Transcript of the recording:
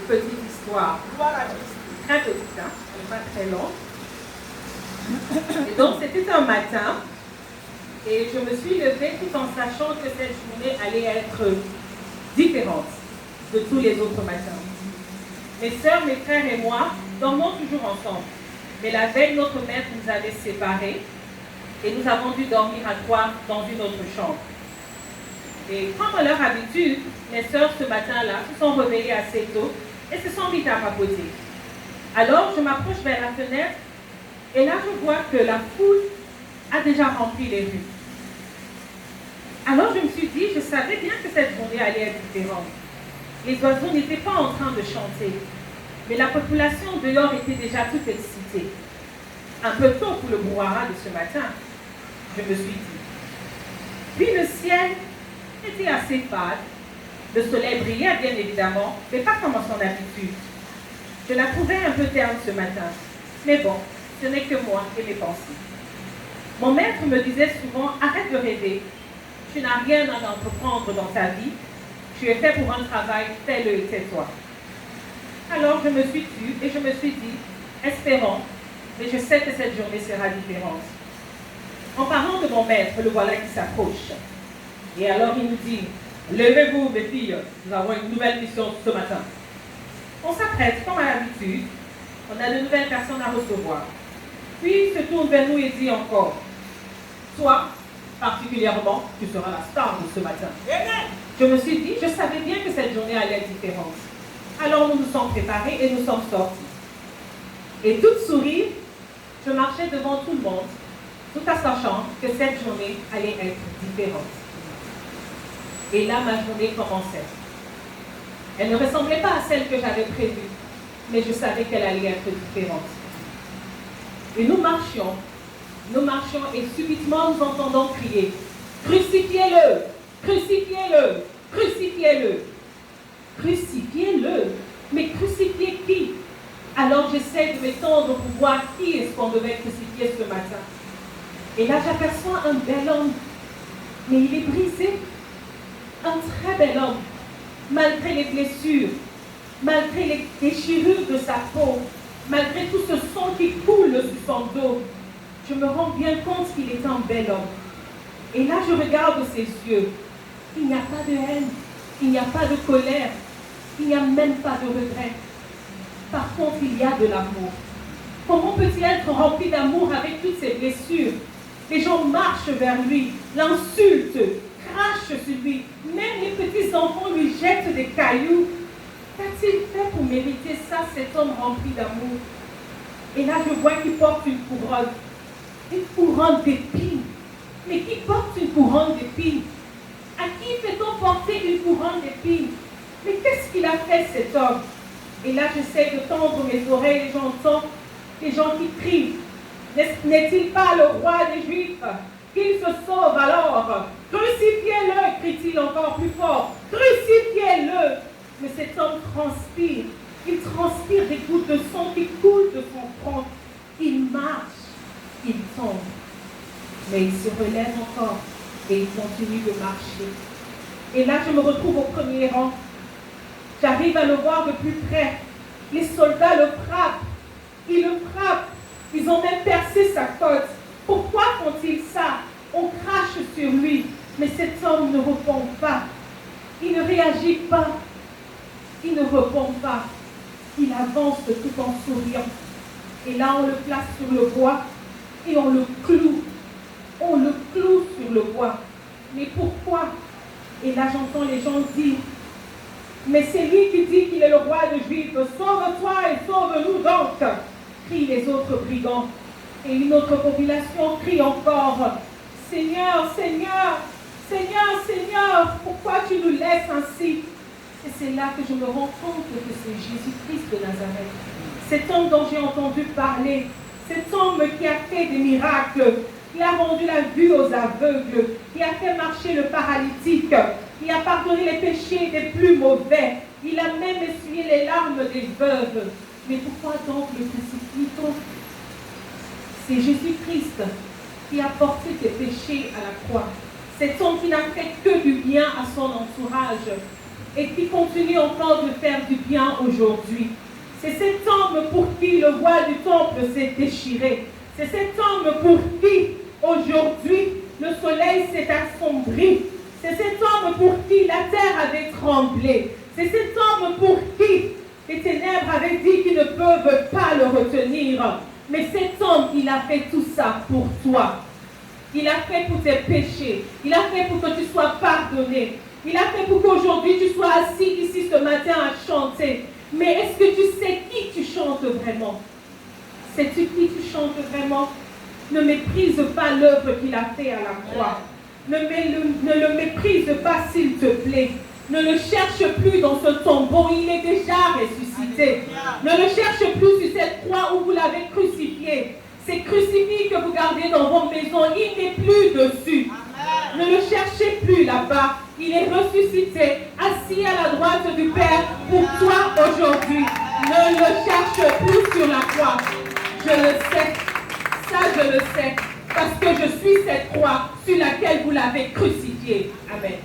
petite histoire. Très petite, hein? Elle n'est pas très longue. Et donc, c'était un matin. Et je me suis levée tout en sachant que cette journée allait être différente de tous les autres matins. Mes sœurs, mes frères et moi dormons toujours ensemble. Mais la veille, notre mère nous avait séparés et nous avons dû dormir à trois dans une autre chambre. Et comme à leur habitude, mes sœurs ce matin-là se sont réveillées assez tôt et se sont mises à papoter. Alors je m'approche vers la fenêtre et là je vois que la foule a déjà rempli les rues. Alors je me suis dit, je savais bien que cette journée allait être différente. Les oiseaux n'étaient pas en train de chanter, mais la population dehors était déjà toute excitée. Un peu tôt pour le brouhaha de ce matin, je me suis dit. Puis le ciel était assez fade. Le soleil brillait bien évidemment, mais pas comme à son habitude. Je la trouvais un peu terne ce matin. Mais bon, ce n'est que moi et mes pensées. Mon maître me disait souvent, arrête de rêver. Tu n'as rien à entreprendre dans ta vie. Tu es fait pour un travail, fais-le et tais-toi. Alors je me suis tue et je me suis dit, espérons, mais je sais que cette journée sera différente. En parlant de mon maître, le voilà qui s'approche. Et alors il nous dit, levez-vous mes filles, nous avons une nouvelle mission ce matin. On s'apprête comme à l'habitude, on a de nouvelles personnes à recevoir. Puis il se tourne vers nous et dit encore, toi, particulièrement, tu seras la star de ce matin. Je me suis dit, je savais bien que cette journée allait être différente. Alors nous nous sommes préparés et nous sommes sortis. Et toute sourire, je marchais devant tout le monde, tout en sachant que cette journée allait être différente. Et là, ma journée commençait. Elle ne ressemblait pas à celle que j'avais prévue, mais je savais qu'elle allait être différente. Et nous marchions et subitement nous entendons crier, crucifiez-le, crucifiez-le, crucifiez-le. Crucifiez-le. Mais crucifier qui? Alors j'essaie de m'étendre pour voir qui est-ce qu'on devait crucifier ce matin. Et là j'aperçois un bel homme, mais il est brisé. Un très bel homme, malgré les blessures, malgré les déchirures de sa peau, malgré tout ce sang qui coule sur son dos. Je me rends bien compte qu'il est un bel homme. Et là je regarde ses yeux. Il n'y a pas de haine, il n'y a pas de colère, il n'y a même pas de regret. Par contre, il y a de l'amour. Comment peut-il être rempli d'amour avec toutes ces blessures? Les gens marchent vers lui, l'insultent, crachent sur lui. Même les petits-enfants lui jettent des cailloux. Qu'a-t-il fait pour mériter ça, cet homme rempli d'amour? Et là, je vois qu'il porte une couronne d'épines. Mais qui porte une couronne d'épines? À qui fait-on porter une couronne d'épines? Mais qu'est-ce qu'il a fait, cet homme? Et là, j'essaie de tendre mes oreilles et j'entends les gens qui crient. N'est-il pas le roi des Juifs? Qu'il se sauve alors. Crucifiez-le, crie-t-il encore plus fort. Crucifiez-le. Mais cet homme transpire. Il transpire des gouttes de sang qui coulent de son front. Il marche, il tombe. Mais il se relève encore et il continue de marcher. Et là, je me retrouve au premier rang. J'arrive à le voir de plus près. Les soldats le frappent. Ils le frappent. Ils ont même percé sa côte. Pourquoi font-ils ça? On crache sur lui. Mais cet homme ne répond pas. Il ne réagit pas. Il ne répond pas. Il avance tout en souriant. Et là, on le place sur le bois et on le cloue. On le cloue sur le bois. Mais pourquoi? Et là, j'entends les gens dire, mais c'est lui qui dit qu'il est le roi des Juifs. Sauve-toi et sauve-nous donc, crient les autres brigands. Et une autre population crie encore, Seigneur, Seigneur, Seigneur, Seigneur, pourquoi tu nous laisses ainsi? Et c'est là que je me rends compte que c'est Jésus-Christ de Nazareth. Cet homme dont j'ai entendu parler, cet homme qui a fait des miracles, qui a rendu la vue aux aveugles, qui a fait marcher le paralytique, qui a pardonné les péchés des plus mauvais. Il a même essuyé les larmes des veuves. Mais pourquoi donc le crucifie-t-on? C'est Jésus-Christ qui a porté tes péchés à la croix. Cet homme qui n'a fait que du bien à son entourage. et qui continue encore de faire du bien aujourd'hui. C'est cet homme pour qui le voile du temple s'est déchiré. C'est cet homme pour qui aujourd'hui le soleil s'est assombri. C'est cet homme pour qui la terre avait tremblé. C'est cet homme pour qui les ténèbres avaient dit qu'ils ne peuvent pas le retenir. Mais cet homme, il a fait tout ça pour toi. Il a fait pour tes péchés. Il a fait pour que tu sois pardonné. Il a fait pour qu'aujourd'hui tu sois assis ici ce matin à chanter. Mais est-ce que tu sais qui tu chantes vraiment? Sais-tu qui tu chantes vraiment? Ne méprise pas l'œuvre qu'il a fait à la croix. Ne le méprise pas s'il te plaît. Ne le cherche plus dans ce tombeau, il est déjà ressuscité. Ne le cherche plus sur cette croix où vous l'avez crucifié. Ces crucifix que vous gardez dans vos maisons, il n'est plus dessus. Ne le cherchez plus là-bas. Il est ressuscité, assis à la droite du Père pour toi aujourd'hui. Ne le cherche plus sur la croix. Je le sais. Ça, je le sais. Parce que je suis cette croix sur laquelle vous l'avez crucifié. Amen.